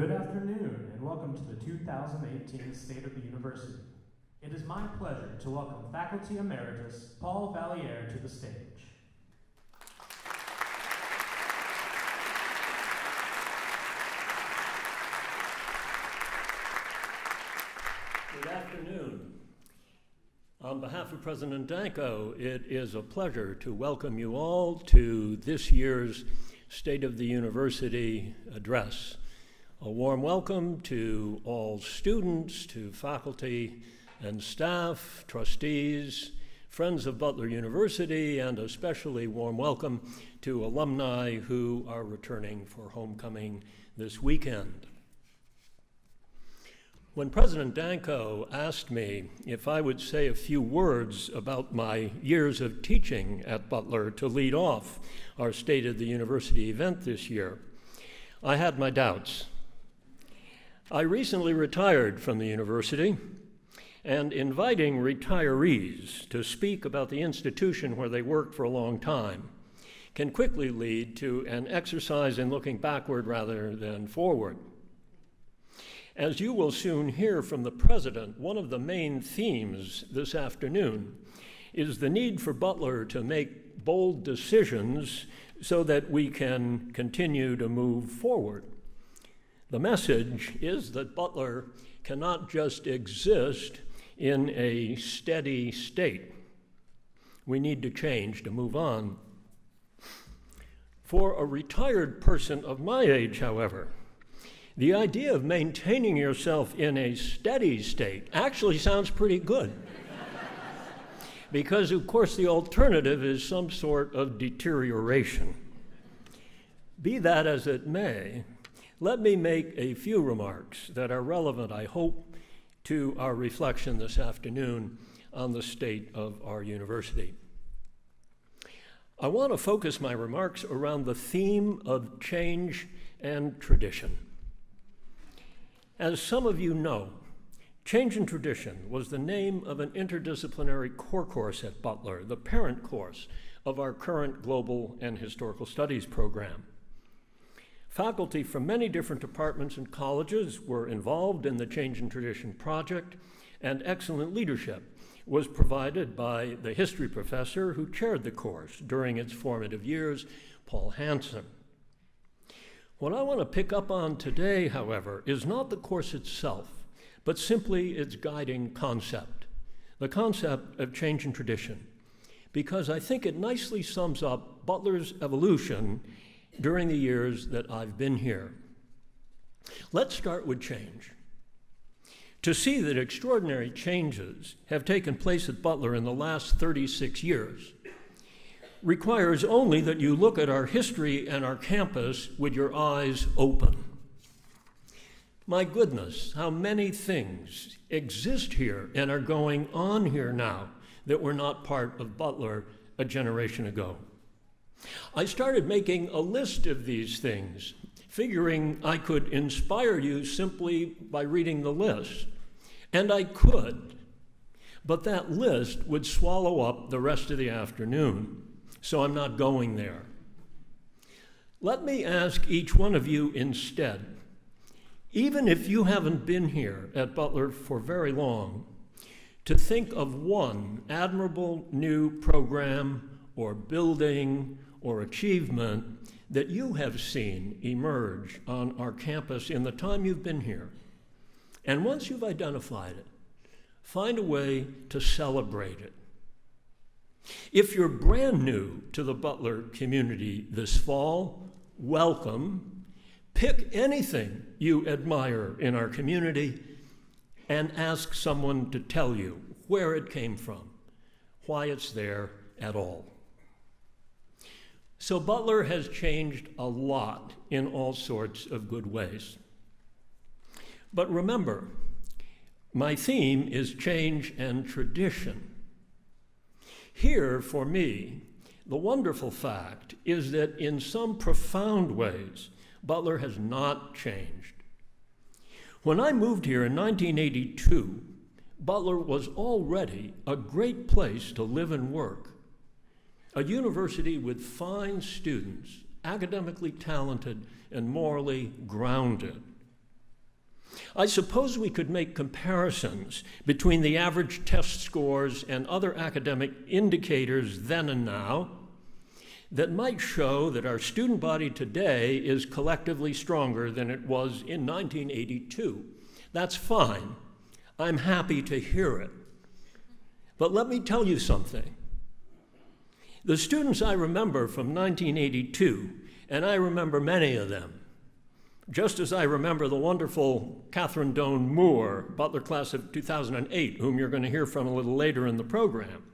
Good afternoon, and welcome to the 2018 State of the University. It is my pleasure to welcome Faculty Emeritus Paul Valliere to the stage. Good afternoon. On behalf of President Danko, it is a pleasure to welcome you all to this year's State of the University address. A warm welcome to all students, to faculty and staff, trustees, friends of Butler University, and especially warm welcome to alumni who are returning for homecoming this weekend. When President Danko asked me if I would say a few words about my years of teaching at Butler to lead off our State of the University event this year, I had my doubts. I recently retired from the university, and inviting retirees to speak about the institution where they worked for a long time can quickly lead to an exercise in looking backward rather than forward. As you will soon hear from the President, one of the main themes this afternoon is the need for Butler to make bold decisions so that we can continue to move forward. The message is that Butler cannot just exist in a steady state. We need to change to move on. For a retired person of my age, however, the idea of maintaining yourself in a steady state actually sounds pretty good. Because, of course, the alternative is some sort of deterioration. Be that as it may, let me make a few remarks that are relevant, I hope, to our reflection this afternoon on the state of our university. I want to focus my remarks around the theme of change and tradition. As some of you know, Change and Tradition was the name of an interdisciplinary core course at Butler, the parent course of our current Global and Historical Studies program. Faculty from many different departments and colleges were involved in the Change and Tradition project, and excellent leadership was provided by the history professor who chaired the course during its formative years, Paul Hansen. What I want to pick up on today, however, is not the course itself, but simply its guiding concept, the concept of change and tradition, because I think it nicely sums up Butler's evolution during the years that I've been here. Let's start with change. To see that extraordinary changes have taken place at Butler in the last 36 years requires only that you look at our history and our campus with your eyes open. My goodness, how many things exist here and are going on here now that were not part of Butler a generation ago. I started making a list of these things, figuring I could inspire you simply by reading the list. And I could, but that list would swallow up the rest of the afternoon, so I'm not going there. Let me ask each one of you instead, even if you haven't been here at Butler for very long, to think of one admirable new program or building or achievement that you have seen emerge on our campus in the time you've been here. And once you've identified it, find a way to celebrate it. If you're brand new to the Butler community this fall, welcome. Pick anything you admire in our community and ask someone to tell you where it came from, why it's there at all. So Butler has changed a lot in all sorts of good ways. But remember, my theme is change and tradition. Here, for me, the wonderful fact is that in some profound ways, Butler has not changed. When I moved here in 1982, Butler was already a great place to live and work. A university with fine students, academically talented and morally grounded. I suppose we could make comparisons between the average test scores and other academic indicators then and now that might show that our student body today is collectively stronger than it was in 1982. That's fine. I'm happy to hear it. But let me tell you something. The students I remember from 1982, and I remember many of them, just as I remember the wonderful Catherine Doan Moore, Butler class of 2008, whom you're going to hear from a little later in the program.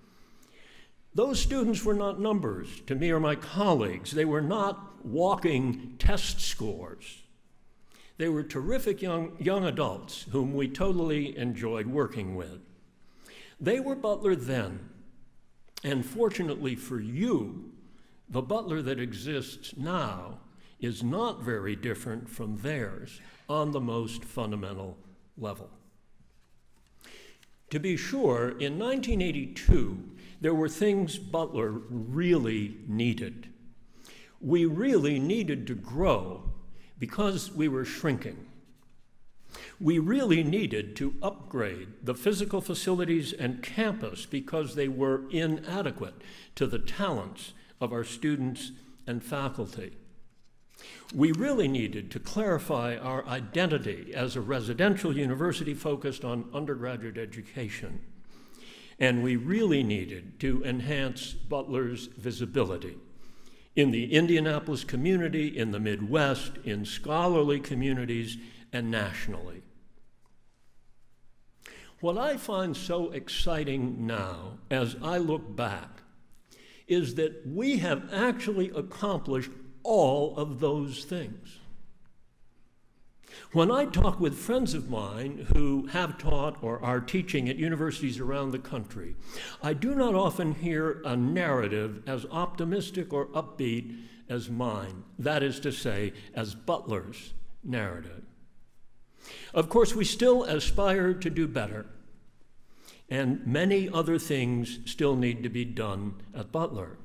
Those students were not numbers to me or my colleagues. They were not walking test scores. They were terrific young adults whom we totally enjoyed working with. They were Butler then, and fortunately for you, the Butler that exists now is not very different from theirs on the most fundamental level. To be sure, in 1982, there were things Butler really needed. We really needed to grow because we were shrinking. We really needed to upgrade the physical facilities and campus because they were inadequate to the talents of our students and faculty. We really needed to clarify our identity as a residential university focused on undergraduate education. And we really needed to enhance Butler's visibility in the Indianapolis community, in the Midwest, in scholarly communities, and nationally. What I find so exciting now, as I look back, is that we have actually accomplished all of those things. When I talk with friends of mine who have taught or are teaching at universities around the country, I do not often hear a narrative as optimistic or upbeat as mine, that is to say, as Butler's narrative. Of course, we still aspire to do better, and many other things still need to be done at Butler.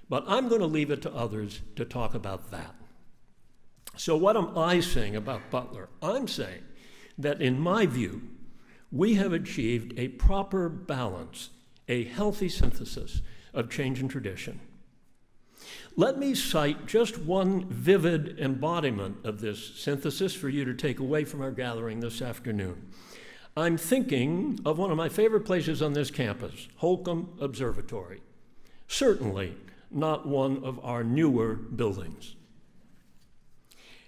But I'm going to leave it to others to talk about that. So what am I saying about Butler? I'm saying that in my view, we have achieved a proper balance, a healthy synthesis of change and tradition. Let me cite just one vivid embodiment of this synthesis for you to take away from our gathering this afternoon. I'm thinking of one of my favorite places on this campus, Holcomb Observatory. Certainly not one of our newer buildings.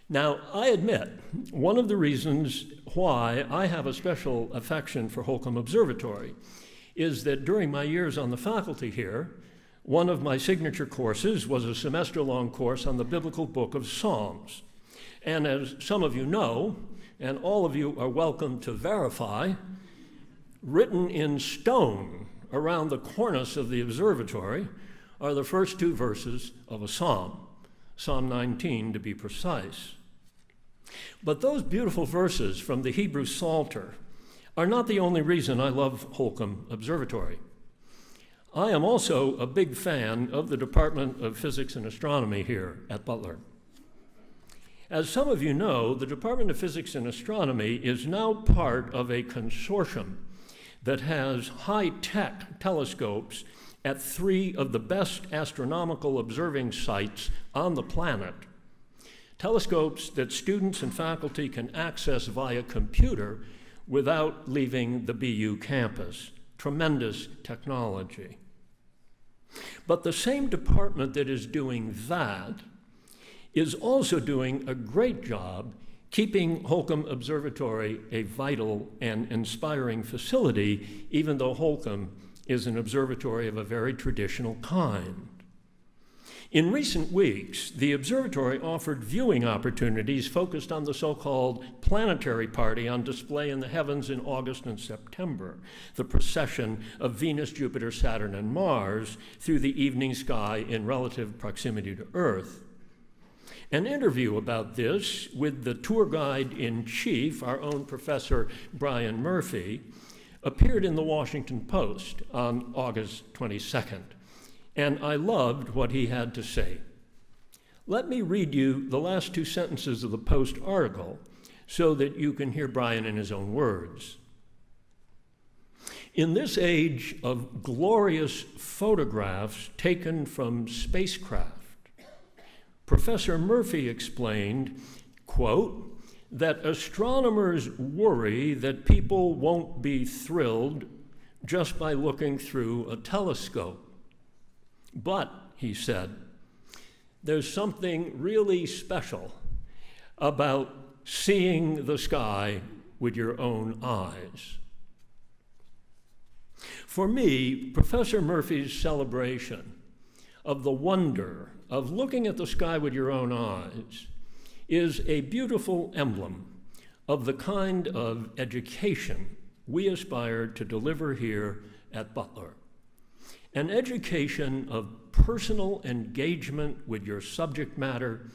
Now, I admit, one of the reasons why I have a special affection for Holcomb Observatory is that during my years on the faculty here, one of my signature courses was a semester-long course on the biblical book of Psalms. And as some of you know, and all of you are welcome to verify, written in stone around the cornice of the observatory are the first two verses of a psalm, Psalm 19 to be precise. But those beautiful verses from the Hebrew Psalter are not the only reason I love Holcomb Observatory. I am also a big fan of the Department of Physics and Astronomy here at Butler. As some of you know, the Department of Physics and Astronomy is now part of a consortium that has high-tech telescopes at 3 of the best astronomical observing sites on the planet. Telescopes that students and faculty can access via computer without leaving the BU campus. Tremendous technology. But the same department that is doing that is also doing a great job keeping Holcomb Observatory a vital and inspiring facility, even though Holcomb is an observatory of a very traditional kind. In recent weeks, the observatory offered viewing opportunities focused on the so-called planetary party on display in the heavens in August and September, the procession of Venus, Jupiter, Saturn, and Mars through the evening sky in relative proximity to Earth. An interview about this with the tour guide-in-chief, our own Professor Brian Murphy, appeared in the Washington Post on August 22nd. And I loved what he had to say. Let me read you the last 2 sentences of the Post article so that you can hear Brian in his own words. In this age of glorious photographs taken from spacecraft, Professor Murphy explained, quote, that astronomers worry that people won't be thrilled just by looking through a telescope. But, he said, there's something really special about seeing the sky with your own eyes. For me, Professor Murphy's celebration of the wonder of looking at the sky with your own eyes is a beautiful emblem of the kind of education we aspire to deliver here at Butler. An education of personal engagement with your subject matter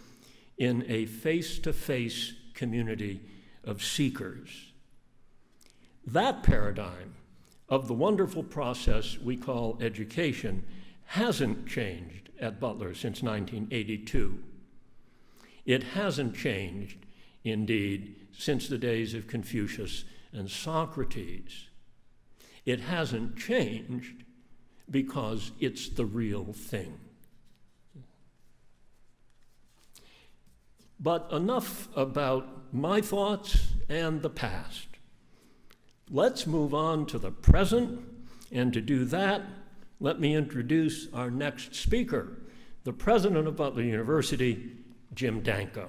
in a face-to-face community of seekers. That paradigm of the wonderful process we call education hasn't changed at Butler since 1982. It hasn't changed, indeed, since the days of Confucius and Socrates. It hasn't changed because it's the real thing. But enough about my thoughts and the past. Let's move on to the present, and to do that, let me introduce our next speaker, the president of Butler University, Jim Danko.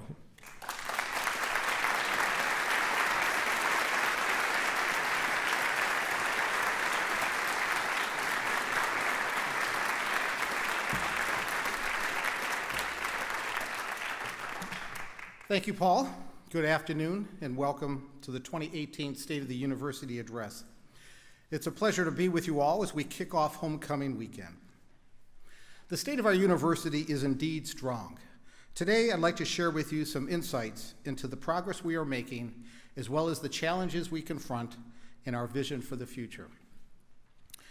Thank you, Paul. Good afternoon, and welcome to the 2018 State of the University Address. It's a pleasure to be with you all as we kick off homecoming weekend. The state of our university is indeed strong. Today, I'd like to share with you some insights into the progress we are making, as well as the challenges we confront and our vision for the future.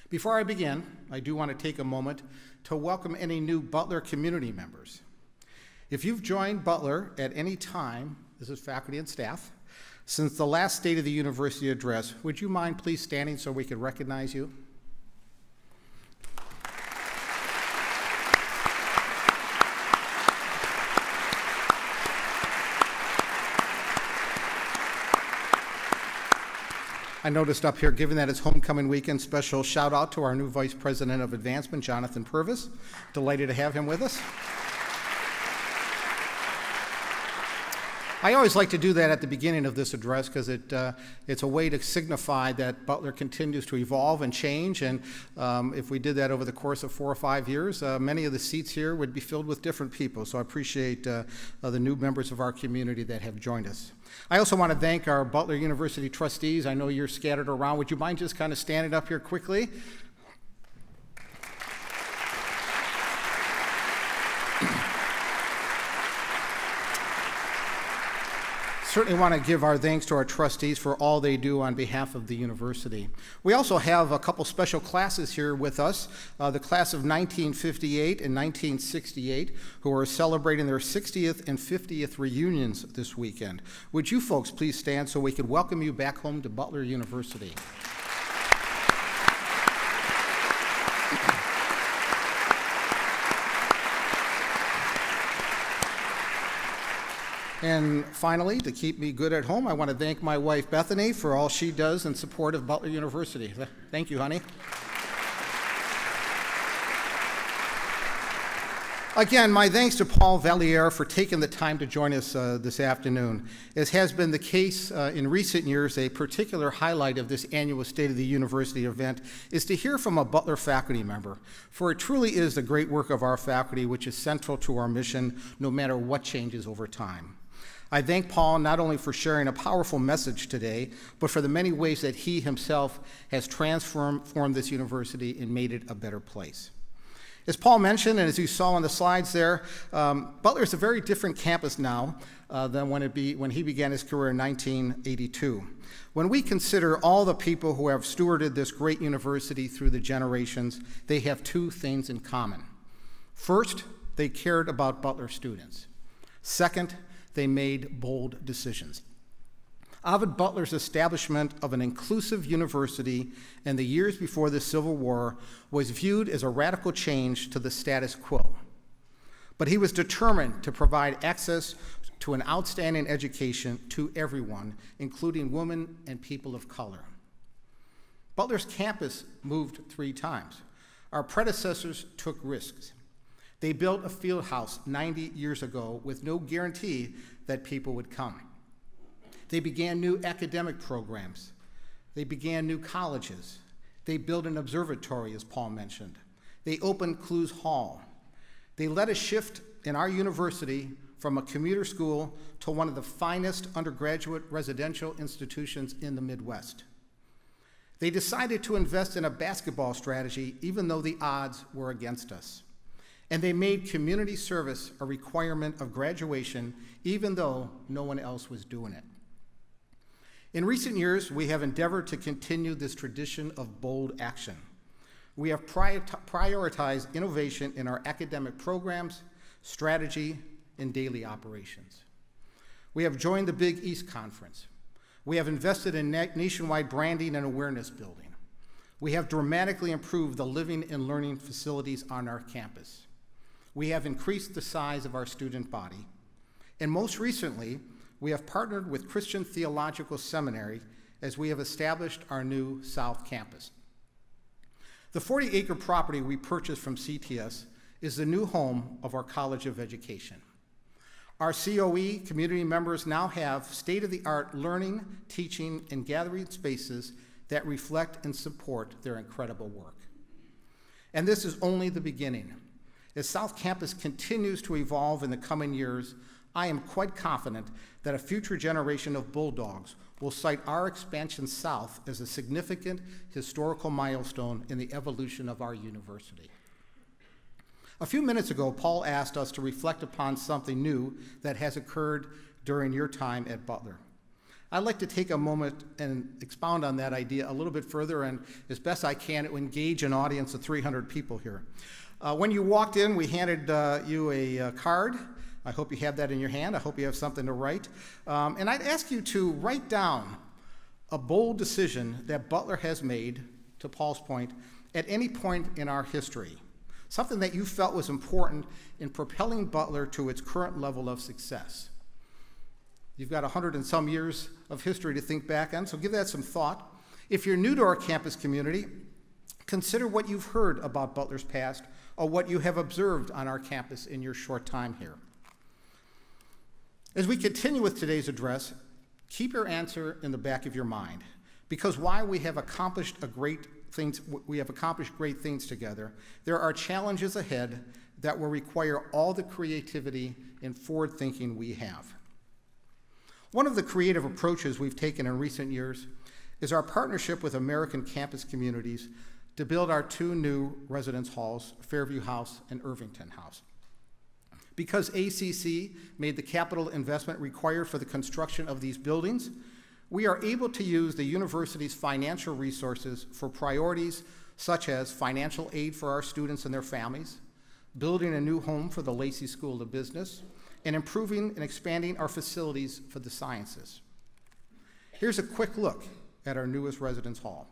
Before I begin, I do want to take a moment to welcome any new Butler community members. If you've joined Butler at any time, this is faculty and staff, since the last State of the University Address, would you mind please standing so we could recognize you? I noticed up here, given that it's homecoming weekend, special shout out to our new Vice President of Advancement, Jonathan Purvis. Delighted to have him with us. I always like to do that at the beginning of this address because it's a way to signify that Butler continues to evolve and change, and if we did that over the course of 4 or 5 years, many of the seats here would be filled with different people, so I appreciate the new members of our community that have joined us. I also want to thank our Butler University trustees. I know you're scattered around. Would you mind just kind of standing up here quickly? Certainly want to give our thanks to our trustees for all they do on behalf of the university. We also have a couple special classes here with us, the class of 1958 and 1968, who are celebrating their 60th and 50th reunions this weekend. Would you folks please stand so we can welcome you back home to Butler University? And finally, to keep me good at home, I want to thank my wife, Bethany, for all she does in support of Butler University. Thank you, honey. Again, my thanks to Paul Valliere for taking the time to join us this afternoon. As has been the case in recent years, a particular highlight of this annual State of the University event is to hear from a Butler faculty member, for it truly is the great work of our faculty which is central to our mission, no matter what changes over time. I thank Paul not only for sharing a powerful message today, but for the many ways that he himself has transformed this university and made it a better place. As Paul mentioned, and as you saw on the slides there, Butler is a very different campus now than when he began his career in 1982. When we consider all the people who have stewarded this great university through the generations, they have two things in common. First, they cared about Butler students. Second, they made bold decisions. Ovid Butler's establishment of an inclusive university in the years before the Civil War was viewed as a radical change to the status quo. But he was determined to provide access to an outstanding education to everyone, including women and people of color. Butler's campus moved 3 times. Our predecessors took risks. They built a field house 90 years ago with no guarantee that people would come. They began new academic programs. They began new colleges. They built an observatory, as Paul mentioned. They opened Clues Hall. They led a shift in our university from a commuter school to one of the finest undergraduate residential institutions in the Midwest. They decided to invest in a basketball strategy even though the odds were against us. And they made community service a requirement of graduation even though no one else was doing it. In recent years, we have endeavored to continue this tradition of bold action. We have prioritized innovation in our academic programs, strategy, and daily operations. We have joined the Big East Conference. We have invested in nationwide branding and awareness building. We have dramatically improved the living and learning facilities on our campus. We have increased the size of our student body. And most recently, we have partnered with Christian Theological Seminary as we have established our new South Campus. The 40-acre property we purchased from CTS is the new home of our College of Education. Our COE community members now have state-of-the-art learning, teaching, and gathering spaces that reflect and support their incredible work. And this is only the beginning. As South Campus continues to evolve in the coming years, I am quite confident that a future generation of Bulldogs will cite our expansion south as a significant historical milestone in the evolution of our university. A few minutes ago, Paul asked us to reflect upon something new that has occurred during your time at Butler. I'd like to take a moment and expound on that idea a little bit further and, as best I can, engage an audience of 300 people here. When you walked in, we handed you a card. I hope you have that in your hand. I hope you have something to write. And I'd ask you to write down a bold decision that Butler has made, to Paul's point, at any point in our history. Something that you felt was important in propelling Butler to its current level of success. You've got 100 and some years of history to think back on, so give that some thought. If you're new to our campus community, consider what you've heard about Butler's past or what you have observed on our campus in your short time here. As we continue with today's address, keep your answer in the back of your mind, because while we have accomplished great things together, there are challenges ahead that will require all the creativity and forward thinking we have. One of the creative approaches we've taken in recent years is our partnership with American Campus Communities to build our 2 new residence halls, Fairview House and Irvington House. Because ACC made the capital investment required for the construction of these buildings, we are able to use the university's financial resources for priorities such as financial aid for our students and their families, building a new home for the Lacey School of Business, and improving and expanding our facilities for the sciences. Here's a quick look at our newest residence hall.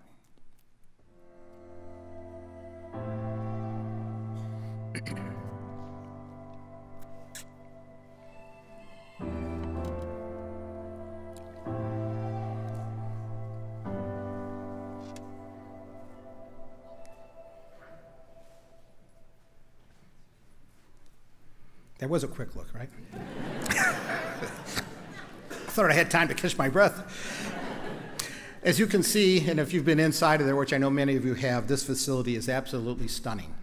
That was a quick look, right? Thought I had time to catch my breath. As you can see, and if you've been inside of there, which I know many of you have, this facility is absolutely stunning.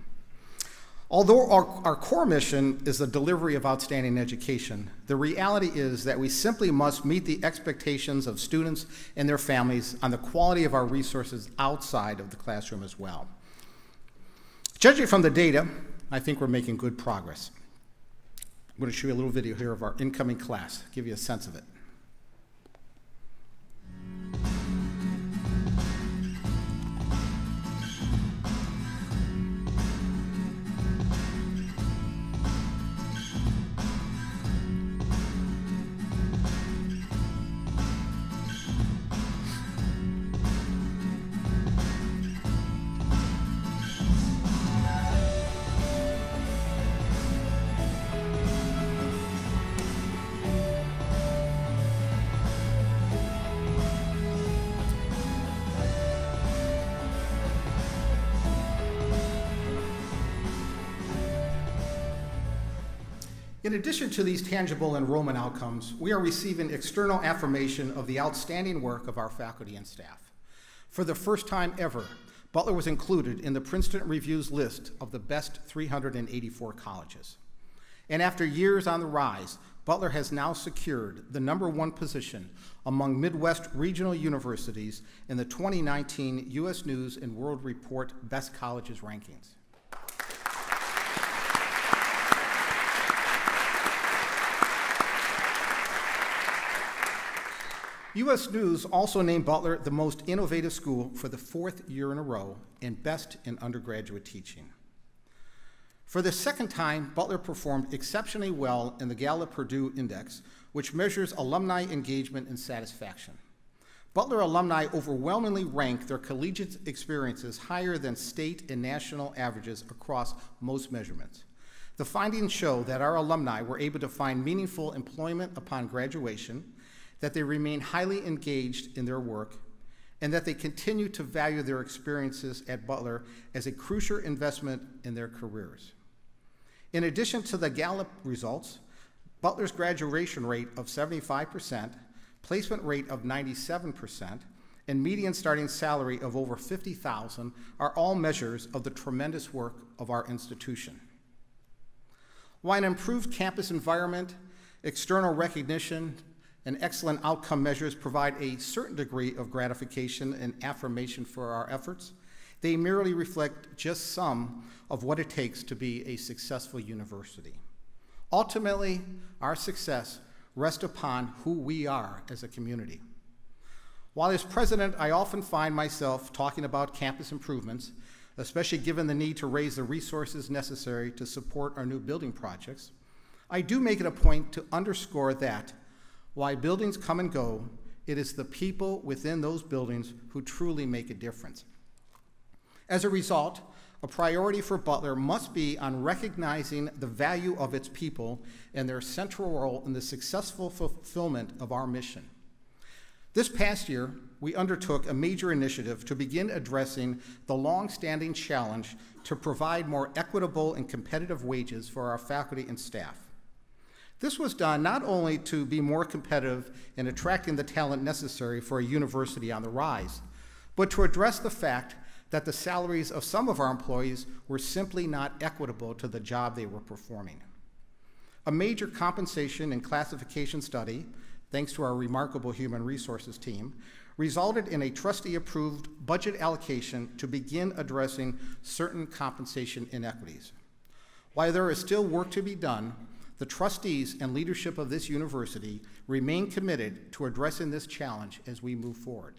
Although our core mission is the delivery of outstanding education, the reality is that we simply must meet the expectations of students and their families on the quality of our resources outside of the classroom as well. Judging from the data, I think we're making good progress. I'm going to show you a little video here of our incoming class, give you a sense of it. In addition to these tangible enrollment outcomes, we are receiving external affirmation of the outstanding work of our faculty and staff. For the first time ever, Butler was included in the Princeton Review's list of the best 384 colleges. And after years on the rise, Butler has now secured the #1 position among Midwest regional universities in the 2019 U.S. News and World Report Best Colleges rankings. U.S. News also named Butler the most innovative school for the 4th year in a row and best in undergraduate teaching. For the second time, Butler performed exceptionally well in the Gallup-Purdue Index, which measures alumni engagement and satisfaction. Butler alumni overwhelmingly rank their collegiate experiences higher than state and national averages across most measurements. The findings show that our alumni were able to find meaningful employment upon graduation, that they remain highly engaged in their work, and that they continue to value their experiences at Butler as a crucial investment in their careers. In addition to the Gallup results, Butler's graduation rate of 75%, placement rate of 97%, and median starting salary of over $50,000 are all measures of the tremendous work of our institution. While an improved campus environment, external recognition, and excellent outcome measures provide a certain degree of gratification and affirmation for our efforts, they merely reflect just some of what it takes to be a successful university. Ultimately, our success rests upon who we are as a community. While as president, I often find myself talking about campus improvements, especially given the need to raise the resources necessary to support our new building projects, I do make it a point to underscore that while buildings come and go, it is the people within those buildings who truly make a difference. As a result, a priority for Butler must be on recognizing the value of its people and their central role in the successful fulfillment of our mission. This past year, we undertook a major initiative to begin addressing the long-standing challenge to provide more equitable and competitive wages for our faculty and staff. This was done not only to be more competitive in attracting the talent necessary for a university on the rise, but to address the fact that the salaries of some of our employees were simply not equitable to the job they were performing. A major compensation and classification study, thanks to our remarkable human resources team, resulted in a trustee-approved budget allocation to begin addressing certain compensation inequities. While there is still work to be done, the trustees and leadership of this university remain committed to addressing this challenge as we move forward.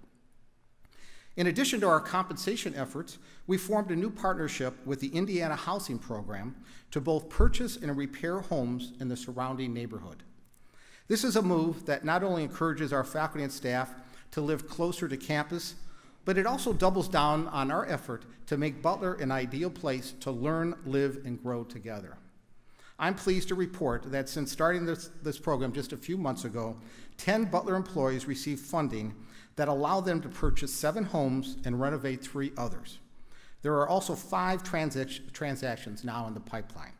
In addition to our compensation efforts, we formed a new partnership with the Indiana Housing Program to both purchase and repair homes in the surrounding neighborhood. This is a move that not only encourages our faculty and staff to live closer to campus, but it also doubles down on our effort to make Butler an ideal place to learn, live, and grow together. I'm pleased to report that since starting this program just a few months ago, 10 Butler employees received funding that allowed them to purchase 7 homes and renovate 3 others. There are also 5 transactions now in the pipeline.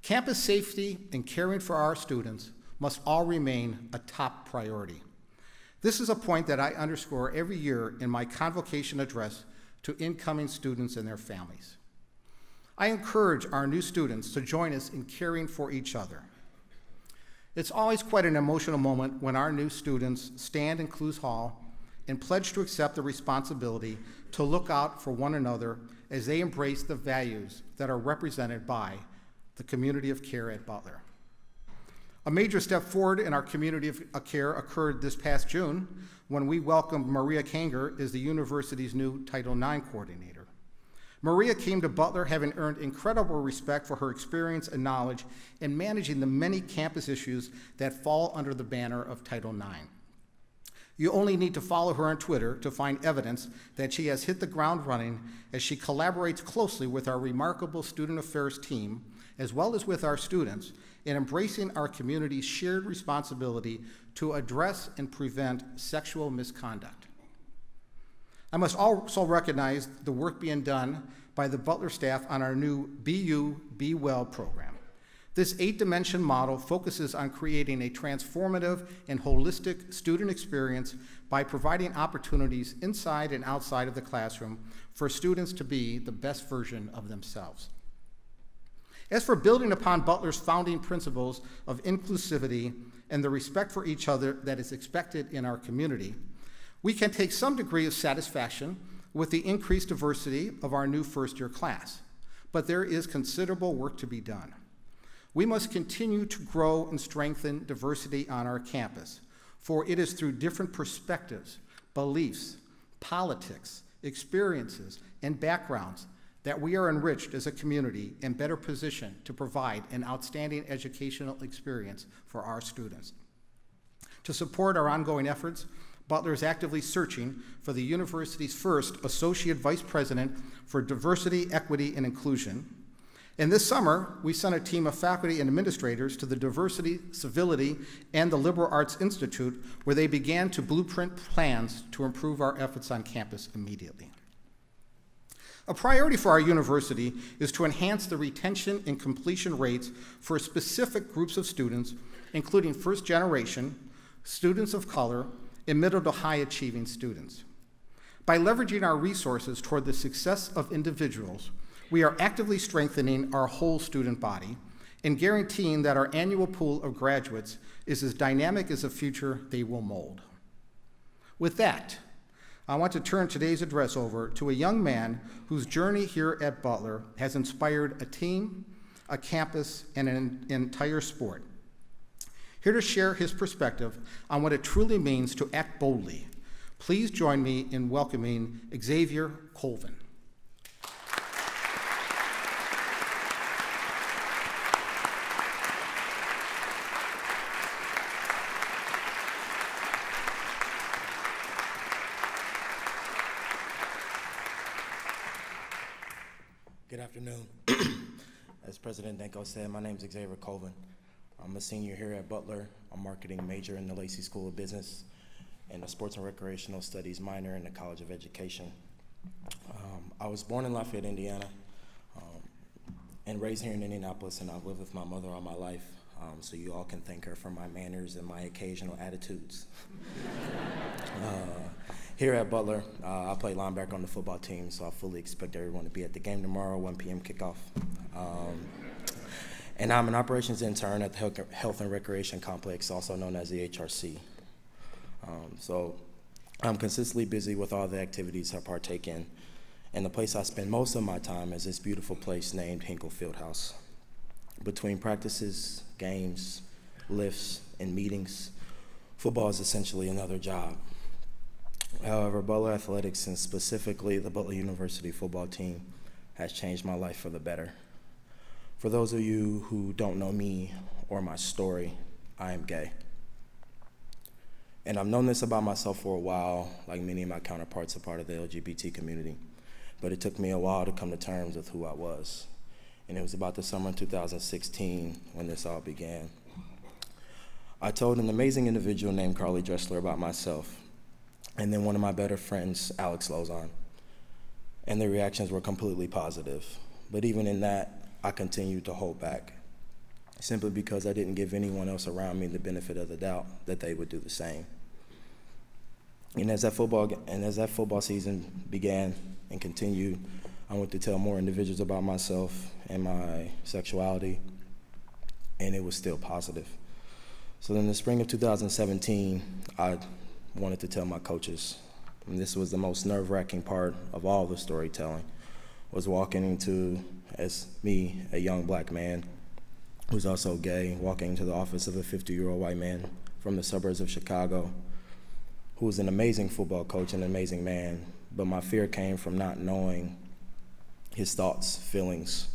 Campus safety and caring for our students must all remain a top priority. This is a point that I underscore every year in my convocation address to incoming students and their families. I encourage our new students to join us in caring for each other. It's always quite an emotional moment when our new students stand in Clues Hall and pledge to accept the responsibility to look out for one another as they embrace the values that are represented by the community of care at Butler. A major step forward in our community of care occurred this past June when we welcomed Maria Kanger as the university's new Title IX coordinator. Maria came to Butler having earned incredible respect for her experience and knowledge in managing the many campus issues that fall under the banner of Title IX. You only need to follow her on Twitter to find evidence that she has hit the ground running as she collaborates closely with our remarkable student affairs team, as well as with our students, in embracing our community's shared responsibility to address and prevent sexual misconduct. I must also recognize the work being done by the Butler staff on our new BU Be Well program. This 8-dimension model focuses on creating a transformative and holistic student experience by providing opportunities inside and outside of the classroom for students to be the best version of themselves. As for building upon Butler's founding principles of inclusivity and the respect for each other that is expected in our community, we can take some degree of satisfaction with the increased diversity of our new first-year class, but there is considerable work to be done. We must continue to grow and strengthen diversity on our campus, for it is through different perspectives, beliefs, politics, experiences, and backgrounds that we are enriched as a community and better positioned to provide an outstanding educational experience for our students. To support our ongoing efforts, Butler is actively searching for the university's first Associate Vice President for Diversity, Equity, and Inclusion. And this summer, we sent a team of faculty and administrators to the Diversity, Civility, and the Liberal Arts Institute, where they began to blueprint plans to improve our efforts on campus immediately. A priority for our university is to enhance the retention and completion rates for specific groups of students, including first generation, students of color, and middle to high achieving students. By leveraging our resources toward the success of individuals, we are actively strengthening our whole student body and guaranteeing that our annual pool of graduates is as dynamic as the future they will mold. With that, I want to turn today's address over to a young man whose journey here at Butler has inspired a team, a campus, and an entire sport. Here to share his perspective on what it truly means to act boldly, please join me in welcoming Xavier Colvin. Good afternoon. As President Denko said, my name is Xavier Colvin. I'm a senior here at Butler. I'm a marketing major in the Lacey School of Business and a sports and recreational studies minor in the College of Education. I was born in Lafayette, Indiana, and raised here in Indianapolis, and I've lived with my mother all my life, so you all can thank her for my manners and my occasional attitudes. Here at Butler, I play linebacker on the football team, so I fully expect everyone to be at the game tomorrow, 1 p.m. kickoff. And I'm an operations intern at the Health and Recreation Complex, also known as the HRC. So I'm consistently busy with all the activities I partake in, and the place I spend most of my time is this beautiful place named Hinkle Fieldhouse. Between practices, games, lifts, and meetings, football is essentially another job. However, Butler Athletics, and specifically the Butler University football team, has changed my life for the better. For those of you who don't know me or my story, I am gay. And I've known this about myself for a while, like many of my counterparts are part of the LGBT community. But it took me a while to come to terms with who I was. And it was about the summer of 2016 when this all began. I told an amazing individual named Carly Dressler about myself, and then one of my better friends, Alex Lozon. And the reactions were completely positive. But even in that, I continued to hold back, simply because I didn't give anyone else around me the benefit of the doubt that they would do the same. And as that football season began and continued, I went to tell more individuals about myself and my sexuality, and it was still positive. So in the spring of 2017, I wanted to tell my coaches, and this was the most nerve-wracking part of all the storytelling, was walking into, as me, a young black man who's also gay, walking into the office of a 50-year-old white man from the suburbs of Chicago, who was an amazing football coach and an amazing man, but my fear came from not knowing his thoughts, feelings,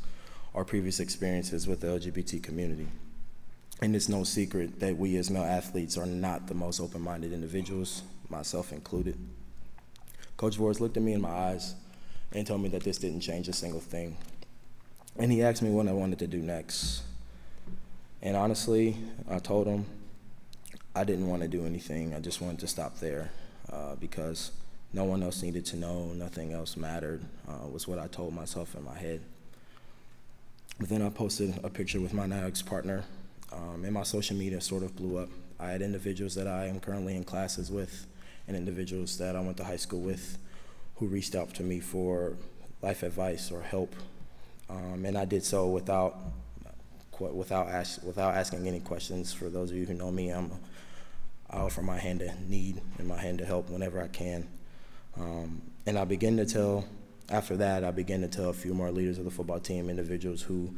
or previous experiences with the LGBT community. And it's no secret that we as male athletes are not the most open-minded individuals, myself included. Coach Voorhees looked at me in my eyes and told me that this didn't change a single thing. And he asked me what I wanted to do next. And honestly, I told him I didn't want to do anything. I just wanted to stop there because no one else needed to know, nothing else mattered, was what I told myself in my head. But then I posted a picture with my now ex-partner, and my social media sort of blew up. I had individuals that I am currently in classes with and individuals that I went to high school with who reached out to me for life advice or help. And I did so without asking any questions. For those of you who know me, I offer my hand to need and my hand to help whenever I can. And I began to tell, after that, I began to tell a few more leaders of the football team, individuals who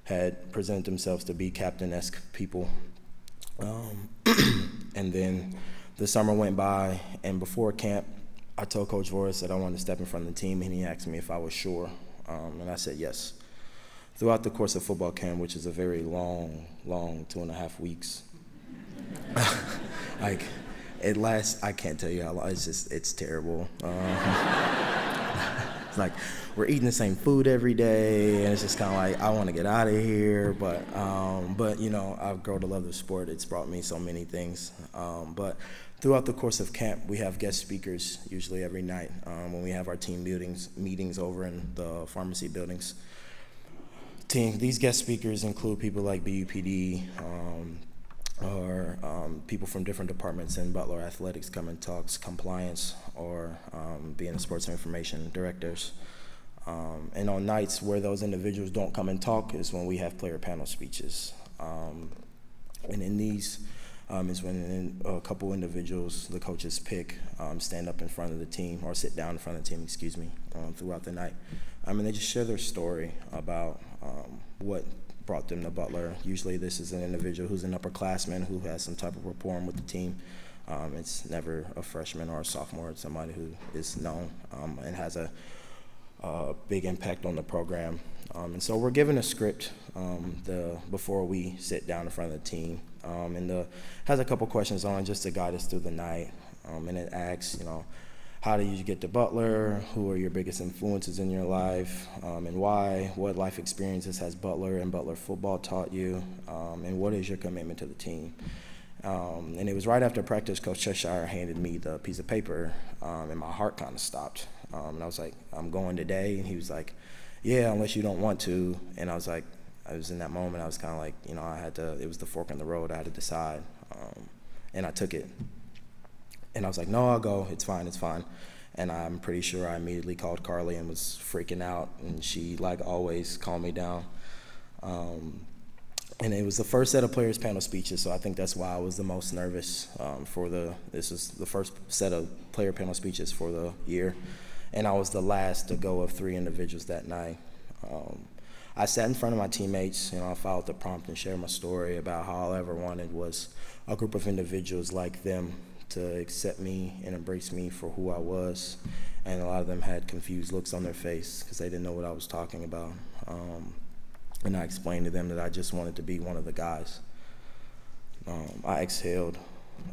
had presented themselves to be captain-esque people. And then the summer went by, and before camp, I told Coach Voris that I wanted to step in front of the team, and he asked me if I was sure, and I said yes. Throughout the course of football camp, which is a very long 2.5 weeks, like, it lasts, I can't tell you how long, it's terrible. It's like, we're eating the same food every day, and it's just kind of like, I want to get out of here, but you know, I've grown to love the sport. It's brought me so many things. But throughout the course of camp, we have guest speakers, usually every night, when we have our team meetings over in the pharmacy buildings. These guest speakers include people like BUPD, or people from different departments in Butler Athletics come and talks, compliance, or being the sports information directors. And on nights where those individuals don't come and talk is when we have player panel speeches. And in these is when a couple individuals, the coaches pick, stand up in front of the team, or sit down in front of the team, excuse me, throughout the night. And they just share their story about what brought them to Butler. Usually this is an individual who's an upperclassman who has some type of rapport with the team. It's never a freshman or a sophomore. It's somebody who is known and has a big impact on the program. And so we're given a script before we sit down in front of the team. And has a couple questions on it just to guide us through the night. And it asks, you know, how did you get to Butler? Who are your biggest influences in your life, and why? What life experiences has Butler and Butler football taught you? And what is your commitment to the team? And it was right after practice, Coach Cheshire handed me the piece of paper, and my heart kind of stopped. And I was like, I'm going today? And he was like, yeah, unless you don't want to. And I was like, I was in that moment, I was kind of like, you know, it was the fork in the road, I had to decide. And I took it. And I was like, no, I'll go, it's fine. And I'm pretty sure I immediately called Carly and was freaking out, and she, like always, calmed me down. And it was the first set of players panel speeches, so I think that's why I was the most nervous this was the first set of player panel speeches for the year. And I was the last to go of 3 individuals that night. I sat in front of my teammates, you know, I followed the prompt and shared my story about how all I ever wanted was a group of individuals like them to accept me and embrace me for who I was. And a lot of them had confused looks on their face because they didn't know what I was talking about. And I explained to them that I just wanted to be one of the guys. I exhaled,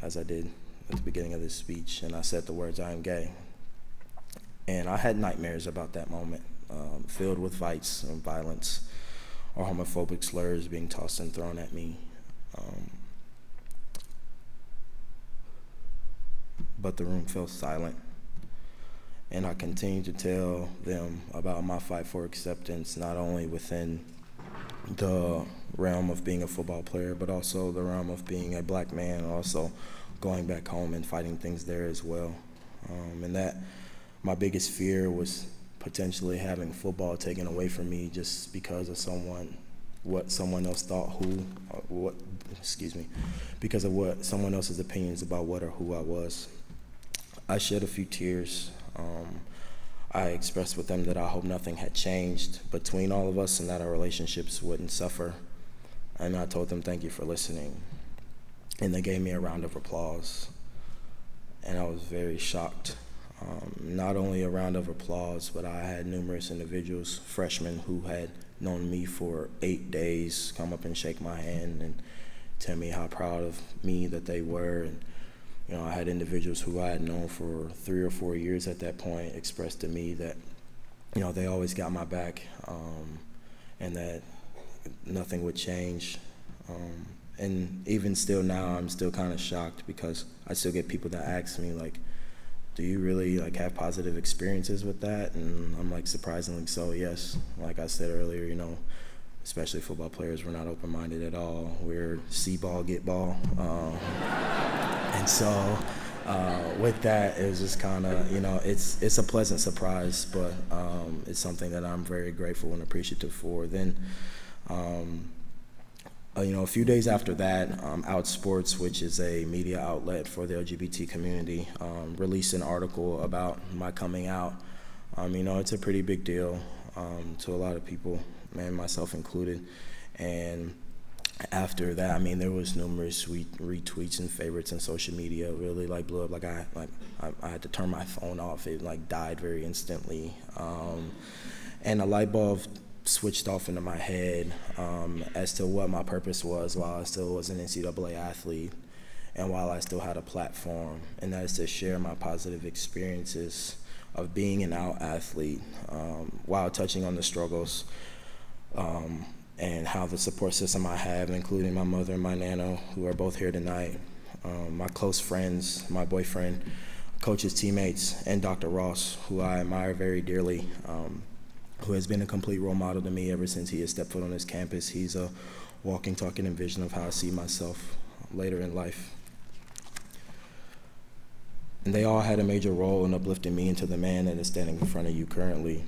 as I did at the beginning of this speech, and I said the words, I am gay. And I had nightmares about that moment, filled with fights and violence or homophobic slurs being tossed and thrown at me. But the room fell silent, and I continued to tell them about my fight for acceptance, not only within the realm of being a football player, but also the realm of being a black man, also going back home and fighting things there as well. And that my biggest fear was potentially having football taken away from me just because of what someone else thought because of what someone else's opinions about what or who I was. I shed a few tears. I expressed with them that I hope nothing had changed between all of us and that our relationships wouldn't suffer. And I told them, thank you for listening. And they gave me a round of applause. And I was very shocked. Not only a round of applause, but I had numerous individuals, freshmen who had known me for 8 days, come up and shake my hand and tell me how proud of me that they were. And you know, I had individuals who I had known for 3 or 4 years at that point express to me that, you know, they always got my back, and that nothing would change. And even still now, I'm still kind of shocked because I still get people that ask me, like, do you really have positive experiences with that? And I'm like, surprisingly so, yes. Like I said earlier, you know, especially football players, we're not open-minded at all. We're see ball, get ball. And so with that, it was just kind of, you know, it's a pleasant surprise, but it's something that I'm very grateful and appreciative for. Then, you know, a few days after that, Outsports, which is a media outlet for the LGBT community, released an article about my coming out. You know, it's a pretty big deal to a lot of people, and myself included. And after that, I mean, there was numerous retweets and favorites on social media. It really like blew up. Like I had to turn my phone off. It like died very instantly, and a light bulb switched off into my head as to what my purpose was while I still was an NCAA athlete and while I still had a platform, and that is to share my positive experiences of being an out athlete while touching on the struggles and how the support system I have, including my mother and my nana, who are both here tonight, my close friends, my boyfriend, coaches, teammates, and Dr. Ross, who I admire very dearly, who has been a complete role model to me ever since he has stepped foot on this campus. He's a walking, talking, and vision of how I see myself later in life. And they all had a major role in uplifting me into the man that is standing in front of you currently.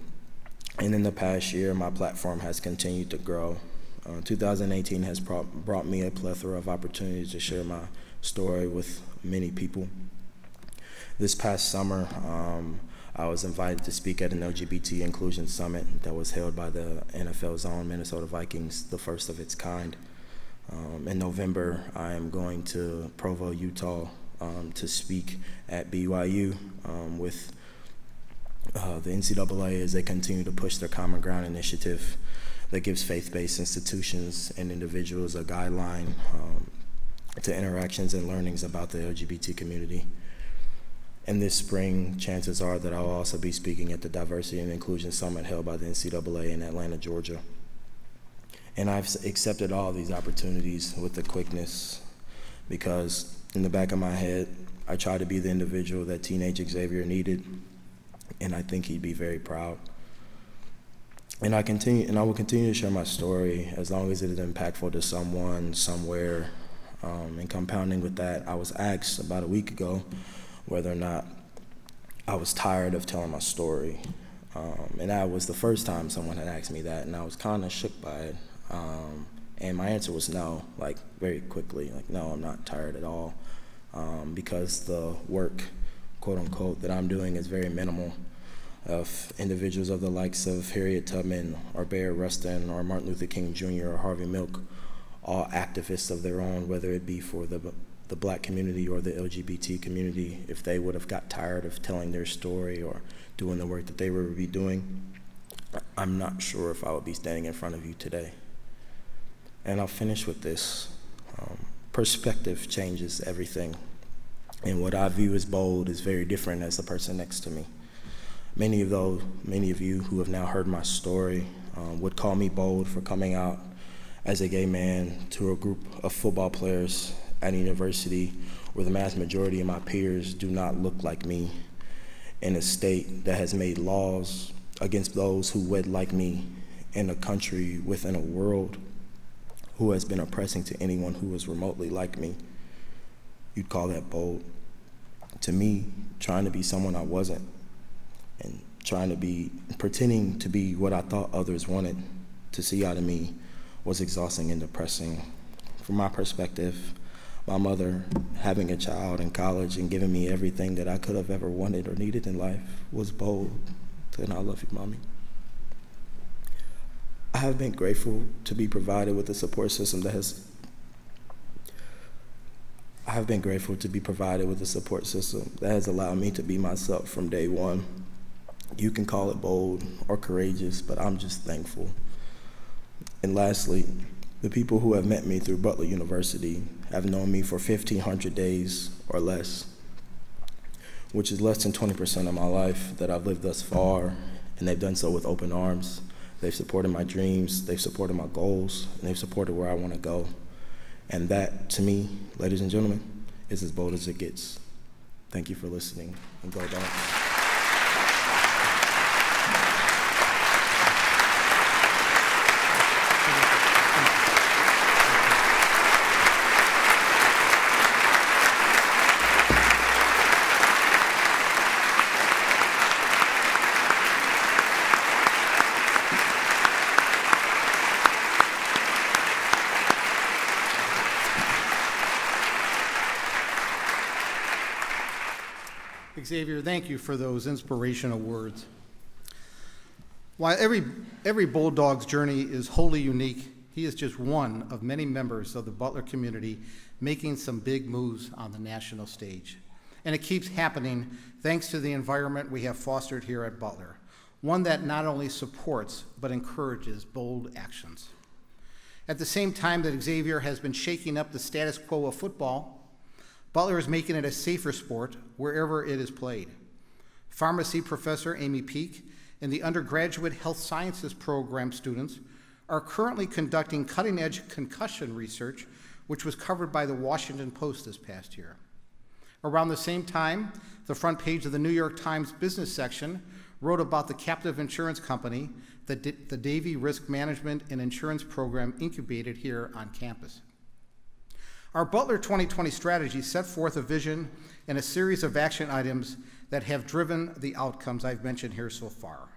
And in the past year, my platform has continued to grow. 2018 has brought me a plethora of opportunities to share my story with many people. This past summer, I was invited to speak at an LGBT inclusion summit that was held by the NFL's own Minnesota Vikings, the first of its kind. In November, I am going to Provo, Utah, to speak at BYU with the NCAA as they continue to push their Common Ground initiative that gives faith-based institutions and individuals a guideline to interactions and learnings about the LGBT community. And this spring, chances are that I'll also be speaking at the Diversity and Inclusion Summit held by the NCAA in Atlanta, Georgia. And I've accepted all of these opportunities with the quickness because in the back of my head, I try to be the individual that teenage Xavier needed, and I think he'd be very proud. And I will continue to share my story as long as it is impactful to someone, somewhere. And compounding with that, I was asked about a week ago whether or not I was tired of telling my story. And that was the first time someone had asked me that, and I was kind of shook by it. And my answer was no, like very quickly, like no, I'm not tired at all, because the work, quote unquote, that I'm doing is very minimal. Of individuals of the likes of Harriet Tubman or Bayard Rustin or Martin Luther King Jr. or Harvey Milk, all activists of their own, whether it be for the black community or the LGBT community, if they would have got tired of telling their story or doing the work that they would be doing, I'm not sure if I would be standing in front of you today. And I'll finish with this. Perspective changes everything. And what I view as bold is very different as the person next to me. Many of you who have now heard my story would call me bold for coming out as a gay man to a group of football players at a university where the vast majority of my peers do not look like me, in a state that has made laws against those who wed like me, in a country within a world who has been oppressing to anyone who is remotely like me. You'd call that bold. To me, trying to be someone I wasn't, and pretending to be what I thought others wanted to see out of me was exhausting and depressing. From my perspective, my mother having a child in college and giving me everything that I could have ever wanted or needed in life was bold, and I love you, Mommy. I have been grateful to be provided with a support system that has allowed me to be myself from day one. You can call it bold or courageous, but I'm just thankful. And lastly, the people who have met me through Butler University have known me for 1,500 days or less, which is less than 20% of my life that I've lived thus far, and they've done so with open arms. They've supported my dreams, they've supported my goals, and they've supported where I want to go. And that, to me, ladies and gentlemen, is as bold as it gets. Thank you for listening, and go Dogs. Xavier, thank you for those inspirational words. While every Bulldog's journey is wholly unique, he is just one of many members of the Butler community making some big moves on the national stage. And it keeps happening thanks to the environment we have fostered here at Butler, one that not only supports but encourages bold actions. At the same time that Xavier has been shaking up the status quo of football, Butler is making it a safer sport wherever it is played. Pharmacy professor Amy Peak and the undergraduate health sciences program students are currently conducting cutting-edge concussion research, which was covered by the Washington Post this past year. Around the same time, the front page of the New York Times business section wrote about the captive insurance company that the Davie Risk Management and Insurance Program incubated here on campus. Our Butler 2020 strategy set forth a vision and a series of action items that have driven the outcomes I've mentioned here so far.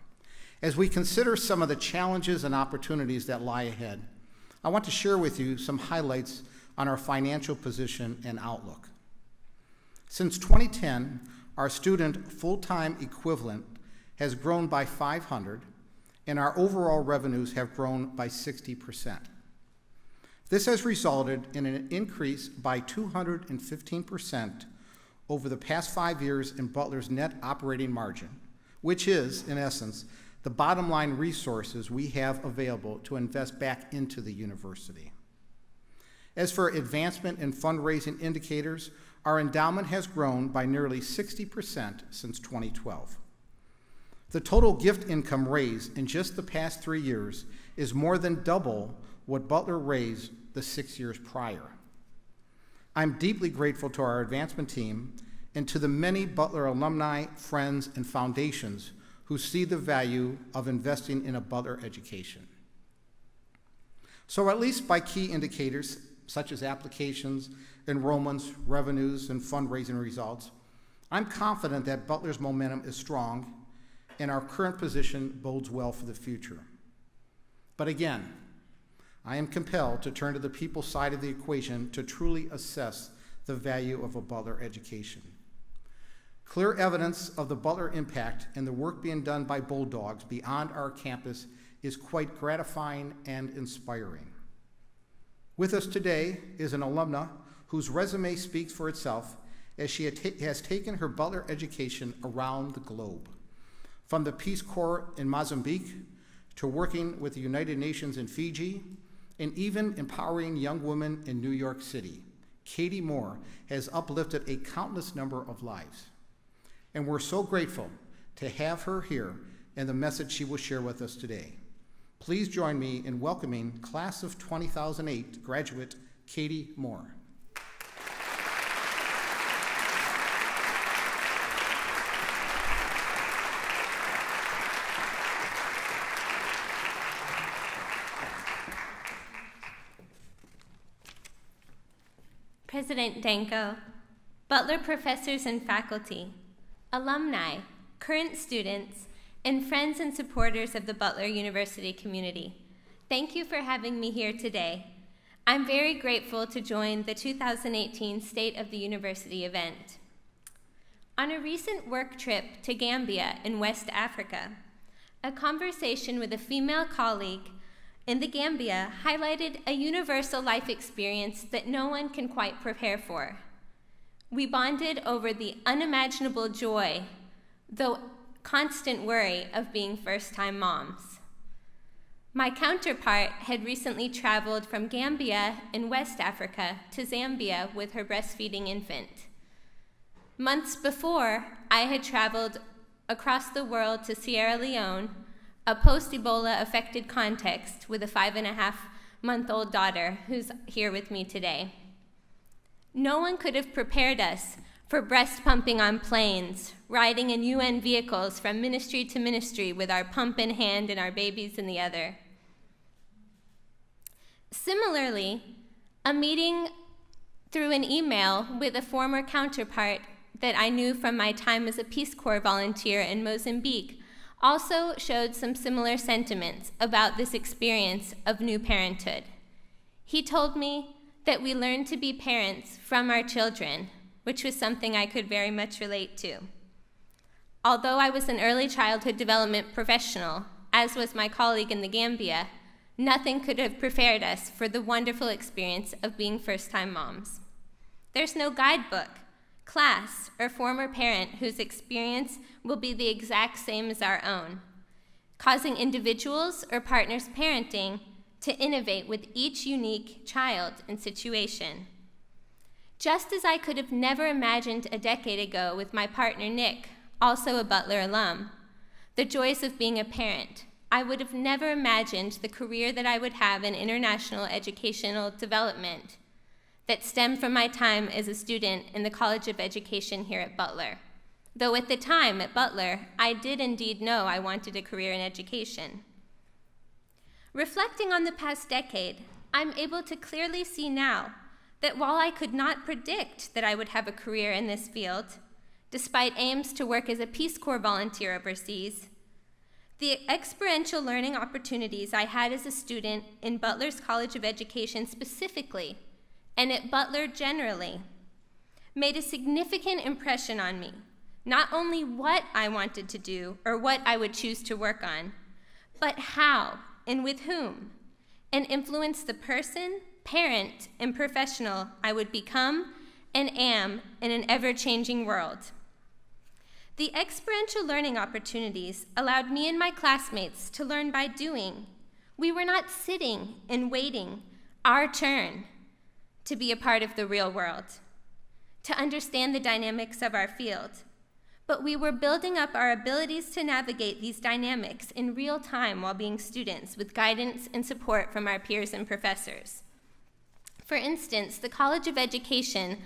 As we consider some of the challenges and opportunities that lie ahead, I want to share with you some highlights on our financial position and outlook. Since 2010, our student full-time equivalent has grown by 500, and our overall revenues have grown by 60%. This has resulted in an increase by 215% over the past 5 years in Butler's net operating margin, which is, in essence, the bottom line resources we have available to invest back into the university. As for advancement and fundraising indicators, our endowment has grown by nearly 60% since 2012. The total gift income raised in just the past 3 years is more than double what Butler raised the 6 years prior. I'm deeply grateful to our advancement team and to the many Butler alumni, friends, and foundations who see the value of investing in a Butler education. So at least by key indicators such as applications, enrollments, revenues, and fundraising results, I'm confident that Butler's momentum is strong and our current position bodes well for the future. But again, I am compelled to turn to the people side of the equation to truly assess the value of a Butler education. Clear evidence of the Butler impact and the work being done by Bulldogs beyond our campus is quite gratifying and inspiring. With us today is an alumna whose resume speaks for itself as she has taken her Butler education around the globe, from the Peace Corps in Mozambique to working with the United Nations in Fiji, and even empowering young women in New York City. Katie Moore has uplifted a countless number of lives. And we're so grateful to have her here and the message she will share with us today. Please join me in welcoming Class of 2008 graduate Katie Moore. President Danko, Butler professors and faculty, alumni, current students, and friends and supporters of the Butler University community, thank you for having me here today. I'm very grateful to join the 2018 State of the University event. On a recent work trip to Gambia in West Africa, a conversation with a female colleague in the Gambia highlighted a universal life experience that no one can quite prepare for. We bonded over the unimaginable joy, though constant worry, of being first-time moms. My counterpart had recently traveled from Gambia in West Africa to Zambia with her breastfeeding infant. Months before, I had traveled across the world to Sierra Leone, a post-Ebola affected context, with a 5.5-month-old daughter who's here with me today. No one could have prepared us for breast pumping on planes, riding in UN vehicles from ministry to ministry with our pump in hand and our babies in the other. Similarly, a meeting through an email with a former counterpart that I knew from my time as a Peace Corps volunteer in Mozambique also showed some similar sentiments about this experience of new parenthood. He told me that we learn to be parents from our children, which was something I could very much relate to. Although I was an early childhood development professional, as was my colleague in the Gambia, nothing could have prepared us for the wonderful experience of being first-time moms. There's no guidebook, class, or former parent whose experience will be the exact same as our own, causing individuals or partners parenting to innovate with each unique child and situation. Just as I could have never imagined a decade ago with my partner Nick, also a Butler alum, the joys of being a parent, I would have never imagined the career that I would have in international educational development that stemmed from my time as a student in the College of Education here at Butler. Though at the time at Butler, I did indeed know I wanted a career in education. Reflecting on the past decade, I'm able to clearly see now that while I could not predict that I would have a career in this field, despite aims to work as a Peace Corps volunteer overseas, the experiential learning opportunities I had as a student in Butler's College of Education specifically, and at Butler generally, made a significant impression on me. Not only what I wanted to do or what I would choose to work on, but how and with whom, and influenced the person, parent, and professional I would become and am in an ever-changing world. The experiential learning opportunities allowed me and my classmates to learn by doing. We were not sitting and waiting our turn to be a part of the real world, to understand the dynamics of our field, but we were building up our abilities to navigate these dynamics in real time while being students with guidance and support from our peers and professors. For instance, the College of Education,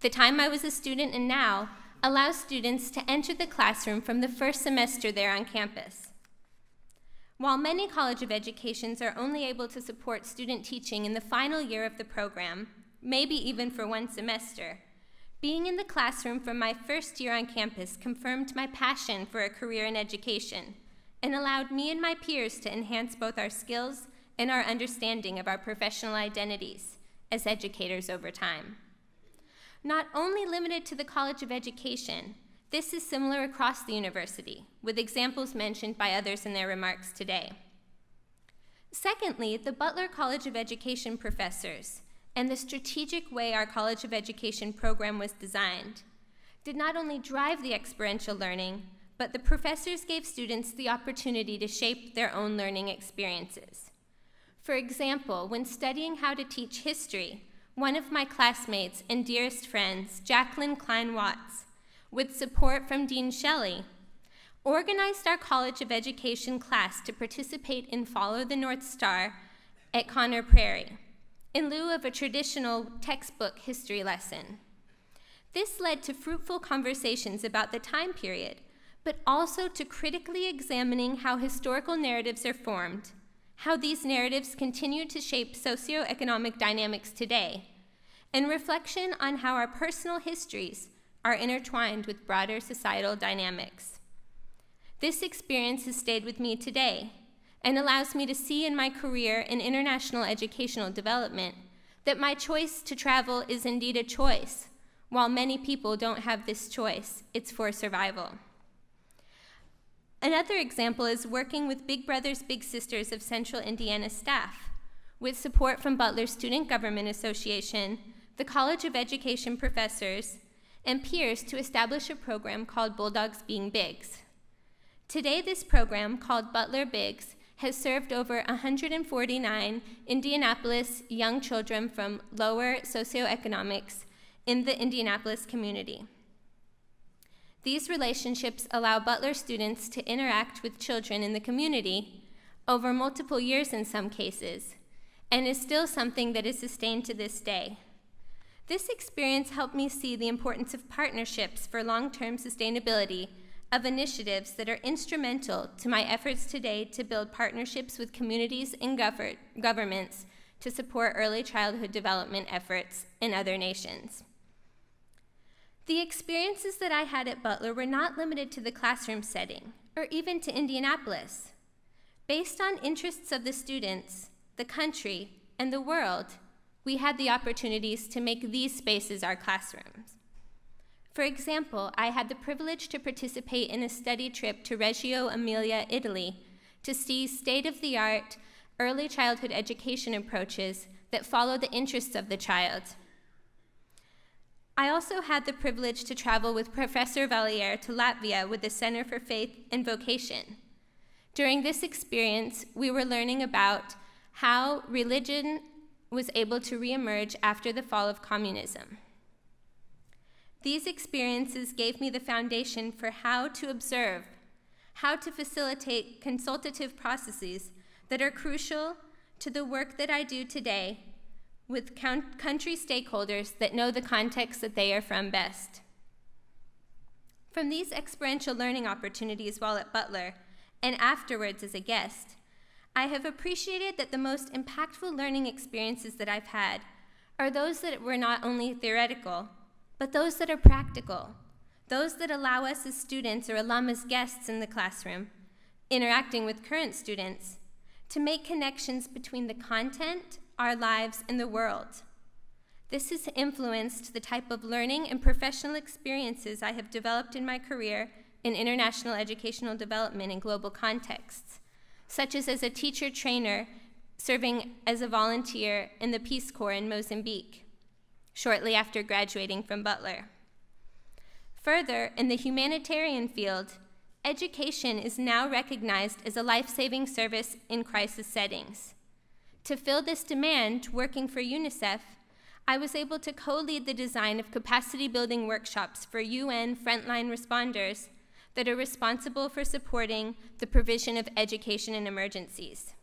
the time I was a student and now, allows students to enter the classroom from the first semester there on campus. While many College of Educations are only able to support student teaching in the final year of the program, maybe even for one semester, being in the classroom from my first year on campus confirmed my passion for a career in education and allowed me and my peers to enhance both our skills and our understanding of our professional identities as educators over time. Not only limited to the College of Education, this is similar across the university, with examples mentioned by others in their remarks today. Secondly, the Butler College of Education professors and the strategic way our College of Education program was designed did not only drive the experiential learning, but the professors gave students the opportunity to shape their own learning experiences. For example, when studying how to teach history, one of my classmates and dearest friends, Jacqueline Klein-Watts, with support from Dean Shelley, organized our College of Education class to participate in Follow the North Star at Conner Prairie, in lieu of a traditional textbook history lesson. This led to fruitful conversations about the time period, but also to critically examining how historical narratives are formed, how these narratives continue to shape socioeconomic dynamics today, and reflection on how our personal histories are intertwined with broader societal dynamics. This experience has stayed with me today and allows me to see in my career in international educational development that my choice to travel is indeed a choice. While many people don't have this choice, it's for survival. Another example is working with Big Brothers Big Sisters of Central Indiana staff, with support from Butler Student Government Association, the College of Education professors, and peers to establish a program called Bulldogs Being Bigs. Today, this program, called Butler Bigs, has served over 149 Indianapolis young children from lower socioeconomics in the Indianapolis community. These relationships allow Butler students to interact with children in the community over multiple years in some cases, and is still something that is sustained to this day. This experience helped me see the importance of partnerships for long-term sustainability of initiatives that are instrumental to my efforts today to build partnerships with communities and governments to support early childhood development efforts in other nations. The experiences that I had at Butler were not limited to the classroom setting, or even to Indianapolis. Based on interests of the students, the country, and the world, we had the opportunities to make these spaces our classrooms. For example, I had the privilege to participate in a study trip to Reggio Emilia, Italy, to see state-of-the-art early childhood education approaches that follow the interests of the child. I also had the privilege to travel with Professor Valier to Latvia with the Center for Faith and Vocation. During this experience, we were learning about how religion was able to reemerge after the fall of communism. These experiences gave me the foundation for how to observe, how to facilitate consultative processes that are crucial to the work that I do today with country stakeholders that know the context that they are from best. From these experiential learning opportunities while at Butler, and afterwards as a guest, I have appreciated that the most impactful learning experiences that I've had are those that were not only theoretical, but those that are practical, those that allow us as students or alum as guests in the classroom, interacting with current students, to make connections between the content, our lives, and the world. This has influenced the type of learning and professional experiences I have developed in my career in international educational development in global contexts, such as a teacher-trainer serving as a volunteer in the Peace Corps in Mozambique, shortly after graduating from Butler. Further, in the humanitarian field, education is now recognized as a life-saving service in crisis settings. To fill this demand, working for UNICEF, I was able to co-lead the design of capacity-building workshops for UN frontline responders that are responsible for supporting the provision of education in emergencies.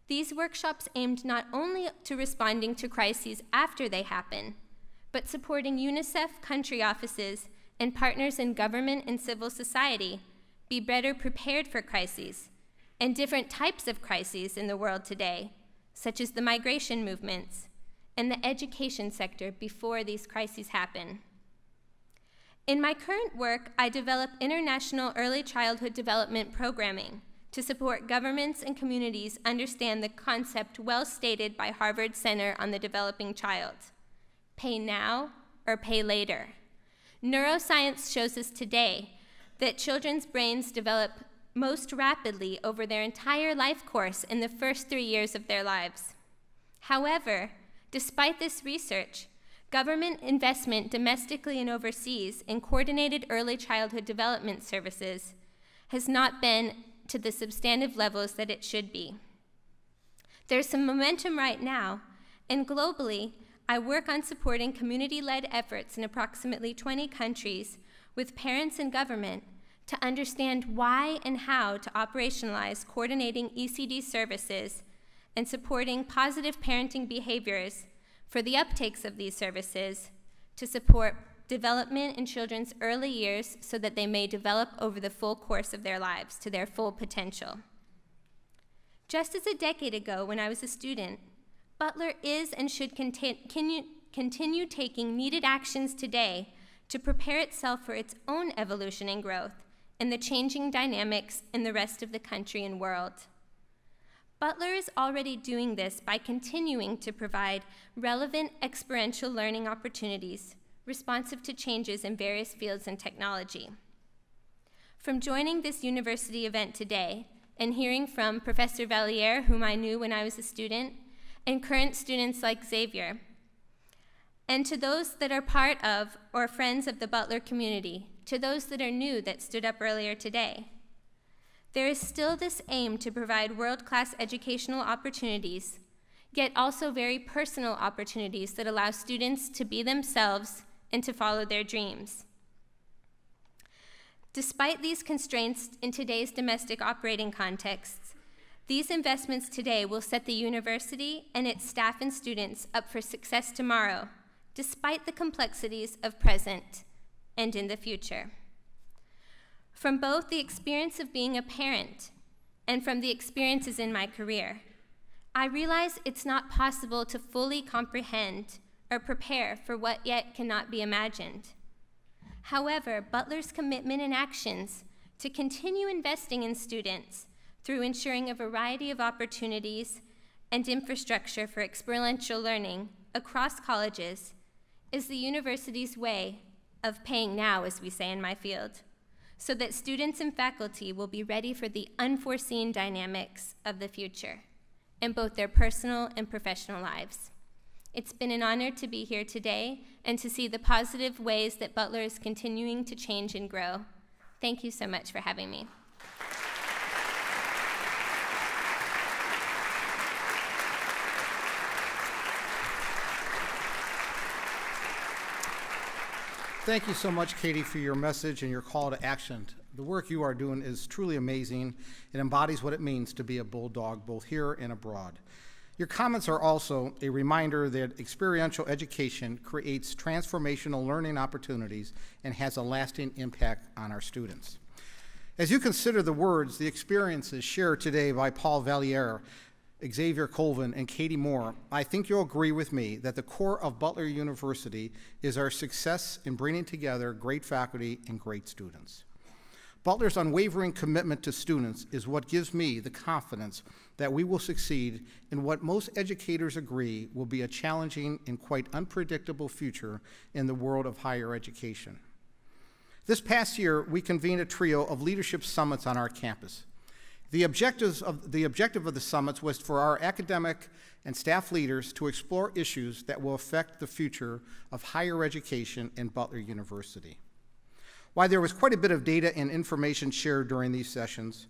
These workshops aimed not only to responding to crises after they happen, but supporting UNICEF country offices and partners in government and civil society be better prepared for crises and different types of crises in the world today, such as the migration movements and the education sector before these crises happen. In my current work, I develop international early childhood development programming to support governments and communities understand the concept well stated by Harvard Center on the Developing Child: pay now or pay later. Neuroscience shows us today that children's brains develop most rapidly over their entire life course in the first 3 years of their lives. However, despite this research, government investment domestically and overseas in coordinated early childhood development services has not been to the substantive levels that it should be. There's some momentum right now, and globally, I work on supporting community-led efforts in approximately 20 countries with parents and government to understand why and how to operationalize coordinating ECD services and supporting positive parenting behaviors for the uptakes of these services to support development in children's early years so that they may develop over the full course of their lives to their full potential. Just as a decade ago when I was a student, Butler is and should continue taking needed actions today to prepare itself for its own evolution and growth and the changing dynamics in the rest of the country and world. Butler is already doing this by continuing to provide relevant experiential learning opportunities responsive to changes in various fields and technology. From joining this university event today and hearing from Professor Valier, whom I knew when I was a student, and current students like Xavier, and to those that are part of or friends of the Butler community, to those that are new that stood up earlier today, there is still this aim to provide world-class educational opportunities, yet also very personal opportunities that allow students to be themselves and to follow their dreams. Despite these constraints in today's domestic operating contexts, these investments today will set the university and its staff and students up for success tomorrow, despite the complexities of present and in the future. From both the experience of being a parent and from the experiences in my career, I realize it's not possible to fully comprehend or prepare for what yet cannot be imagined. However, Butler's commitment and actions to continue investing in students through ensuring a variety of opportunities and infrastructure for experiential learning across colleges is the university's way of paying now, as we say in my field, so that students and faculty will be ready for the unforeseen dynamics of the future in both their personal and professional lives. It's been an honor to be here today and to see the positive ways that Butler is continuing to change and grow. Thank you so much for having me. Thank you so much, Katie, for your message and your call to action. The work you are doing is truly amazing. It embodies what it means to be a bulldog, both here and abroad. Your comments are also a reminder that experiential education creates transformational learning opportunities and has a lasting impact on our students. As you consider the words, the experiences shared today by Paul Valliere, Xavier Colvin, and Katie Moore, I think you'll agree with me that the core of Butler University is our success in bringing together great faculty and great students. Butler's unwavering commitment to students is what gives me the confidence that we will succeed in what most educators agree will be a challenging and quite unpredictable future in the world of higher education. This past year, we convened a trio of leadership summits on our campus. The objective of the summits was for our academic and staff leaders to explore issues that will affect the future of higher education in Butler University. While there was quite a bit of data and information shared during these sessions,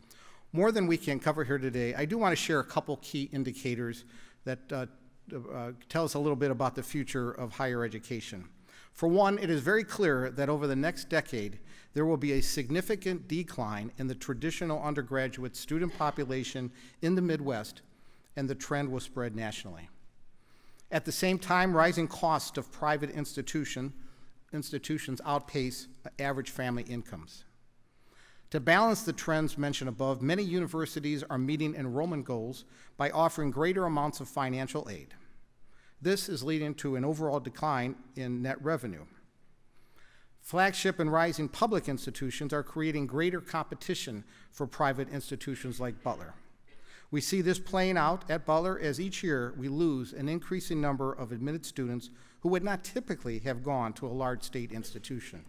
more than we can cover here today, I do want to share a couple key indicators that tell us a little bit about the future of higher education. For one, it is very clear that over the next decade, there will be a significant decline in the traditional undergraduate student population in the Midwest, and the trend will spread nationally. At the same time, rising costs of private institutions outpace average family incomes. To balance the trends mentioned above, many universities are meeting enrollment goals by offering greater amounts of financial aid. This is leading to an overall decline in net revenue. Flagship and rising public institutions are creating greater competition for private institutions like Butler. We see this playing out at Butler as each year we lose an increasing number of admitted students who would not typically have gone to a large state institution.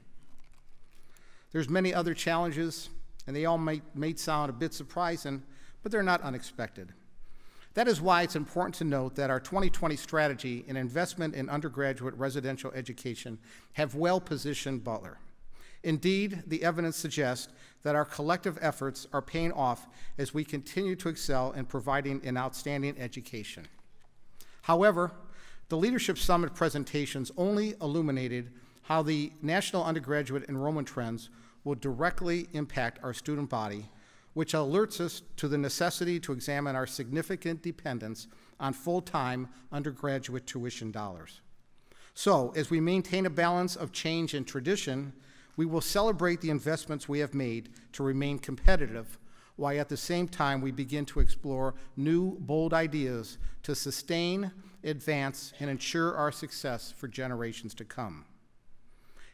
There's many other challenges, and they all may sound a bit surprising, but they're not unexpected. That is why it's important to note that our 2020 strategy and investment in undergraduate residential education have well-positioned Butler. Indeed, the evidence suggests that our collective efforts are paying off as we continue to excel in providing an outstanding education. However, the Leadership Summit presentations only illuminated how the national undergraduate enrollment trends will directly impact our student body, which alerts us to the necessity to examine our significant dependence on full-time undergraduate tuition dollars. So, as we maintain a balance of change and tradition, we will celebrate the investments we have made to remain competitive, while at the same time we begin to explore new, bold ideas to sustain, advance, and ensure our success for generations to come.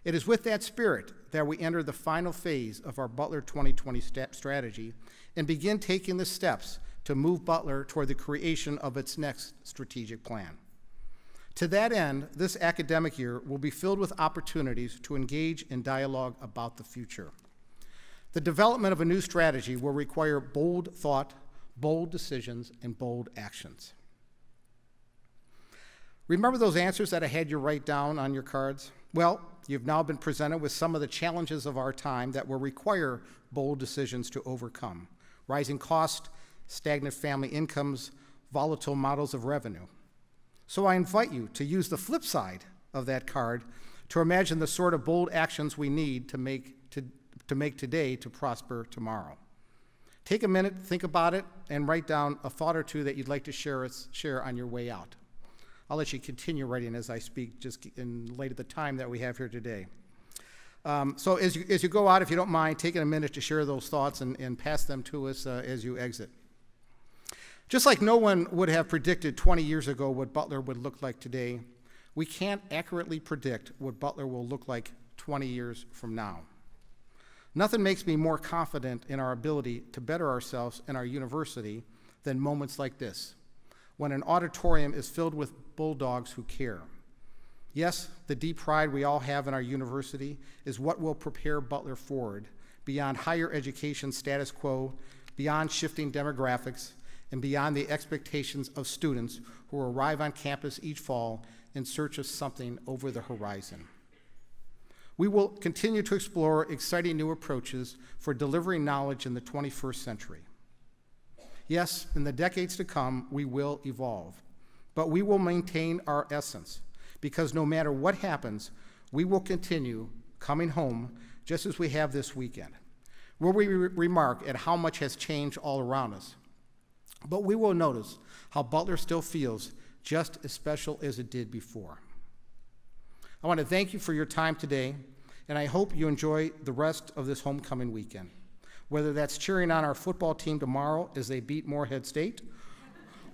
It is with that spirit that we enter the final phase of our Butler 2020 strategy and begin taking the steps to move Butler toward the creation of its next strategic plan. To that end, this academic year will be filled with opportunities to engage in dialogue about the future. The development of a new strategy will require bold thought, bold decisions, and bold actions. Remember those answers that I had you write down on your cards? Well, you've now been presented with some of the challenges of our time that will require bold decisions to overcome: rising costs, stagnant family incomes, volatile models of revenue. So I invite you to use the flip side of that card to imagine the sort of bold actions we need to make today to prosper tomorrow. Take a minute, think about it, and write down a thought or two that you'd like to share on your way out. I'll let you continue writing as I speak, just in light of the time that we have here today. So as you go out, if you don't mind, taking a minute to share those thoughts and pass them to us as you exit. Just like no one would have predicted 20 years ago what Butler would look like today, we can't accurately predict what Butler will look like 20 years from now. Nothing makes me more confident in our ability to better ourselves in our university than moments like this, when an auditorium is filled with bulldogs who care. Yes, the deep pride we all have in our university is what will prepare Butler forward beyond higher education status quo, beyond shifting demographics, and beyond the expectations of students who arrive on campus each fall in search of something over the horizon. We will continue to explore exciting new approaches for delivering knowledge in the 21st century. Yes, in the decades to come, we will evolve, but we will maintain our essence, because no matter what happens, we will continue coming home just as we have this weekend, where we remark at how much has changed all around us. But we will notice how Butler still feels just as special as it did before. I want to thank you for your time today, and I hope you enjoy the rest of this homecoming weekend, whether that's cheering on our football team tomorrow as they beat Morehead State,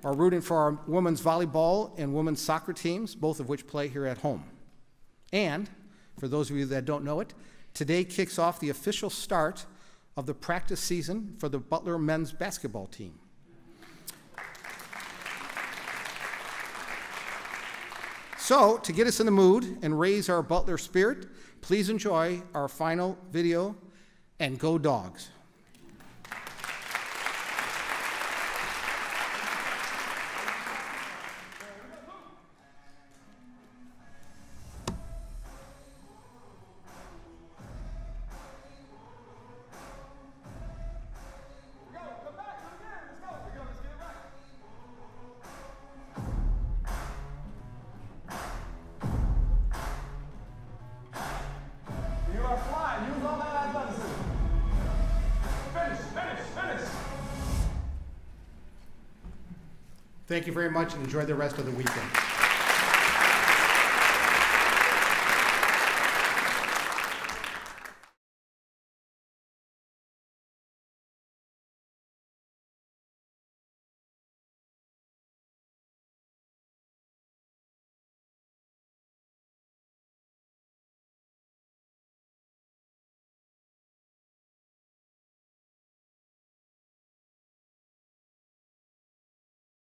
or rooting for our women's volleyball and women's soccer teams, both of which play here at home. And, for those of you that don't know it, today kicks off the official start of the practice season for the Butler men's basketball team. So, to get us in the mood and raise our Butler spirit, please enjoy our final video, and go Dogs. Thank you very much, and enjoy the rest of the weekend.